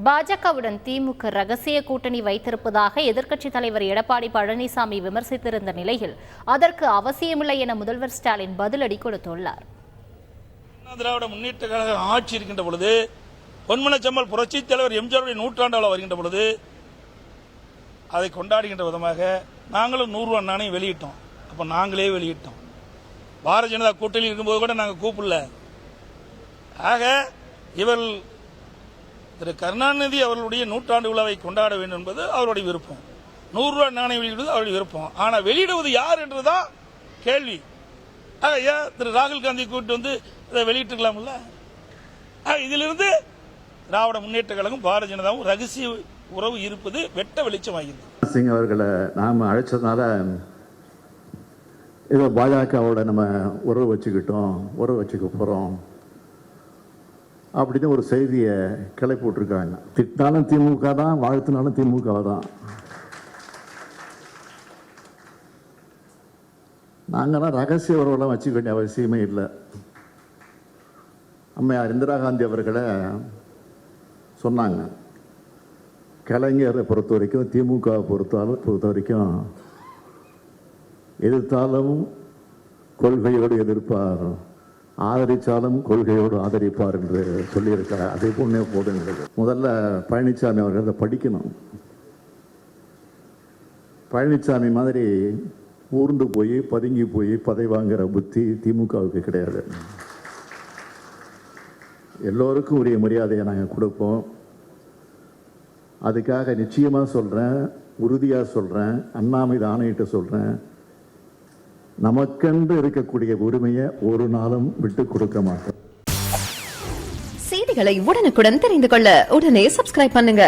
பாஜகவுடன் திமுக ரகசிய கூட்டணி வைத்திருப்பதாக எதிர்க்கட்சித் தலைவர் எடப்பாடி பழனிசாமி விமர்சித்திருந்த நிலையில் அதற்கு அவசியமில்லை என முதல்வர் ஸ்டாலின் பதிலடி கொடுத்துள்ளார். திராவிட முன்னேற்ற கழக ஆட்சி இருக்கின்ற பொழுது, பொன்மனச்செம்மல் புரட்சித் தலைவர் எம்ஜிஆருடைய நூற்றாண்டு வருகின்ற பொழுது அதை கொண்டாடுகின்ற விதமாக நாங்களும் 100 ரூபா நாணயம் வெளியிட்டோம். அப்ப நாங்களே வெளியிட்டோம். பாரதிய ஜனதா கூட்டணி இருக்கும்போது கூட நாங்கள் கூப்பிடல. ஆக இவர்கள் திரு கருணாநிதி அவர்களுடைய நூற்றாண்டு விழாவை கொண்டாட வேண்டும் என்பது அவருடைய விருப்பம். 100 ரூபா நாணயம் வெளியிடுவது அவருடைய விருப்பம். ஆனா வெளியிடுவது யார் என்றுதான் கேள்வி. ஏன் திரு ராகுல் காந்தி கூட்டு வந்து இதை வெளியிட்டிருக்கலாம்ல? இதிலிருந்து திராவிட முன்னேற்ற கழகம் பாரதிய ஜனதாவும் ரகசிய உறவு இருப்பது வெட்ட வெளிச்சமாகிறது. சிங் அவர்களை நாம அழைச்சதுனால ஏதோ பாஜகவோட நம்ம உறவு வச்சுக்க போறோம் அப்படின்னு ஒரு செய்தியை கிளப்பி விட்டுருக்காங்க. திட்டினாலும் திமுக தான், வாழ்த்தினாலும் திமுக தான். நாங்கள்லாம் ரகசிய உறவுலாம் வச்சுக்க வேண்டிய அவசியமே இல்லை. அம்மையார் இந்திரா காந்தி அவர்களை சொன்னாங்க, கலைஞரை பொறுத்த வரைக்கும் திமுகவை பொறுத்த வரைக்கும் எதிர்த்தாலும் கொள்கையோடு எதிர்ப்பார், ஆதரித்தாலும் கொள்கையோடு ஆதரிப்பார் என்று சொல்லியிருக்கிறார். அதே போன்றே போதுங்கிறது. முதல்ல பழனிசாமி அவர்கள் அதை படிக்கணும். பழனிசாமி மாதிரி ஊர்ந்து போய் பதுங்கி போய் பதவி வாங்குற புத்தி திமுகவுக்கு கிடையாது. எல்லோருக்கும் உரிய மரியாதையை நாங்கள் கொடுப்போம். அதுக்காக நிச்சயமாக சொல்கிறேன், உறுதியாக சொல்கிறேன், அண்ணா மீது ஆணையிட்டு சொல்கிறேன், நமக்கென்று இருக்கக்கூடிய உரிமையை ஒரு நாளும் விட்டு கொடுக்க மாட்டோம். செய்திகளை உடனுக்குடன் தெரிந்து கொள்ள உடனே சப்ஸ்கிரைப் பண்ணுங்க.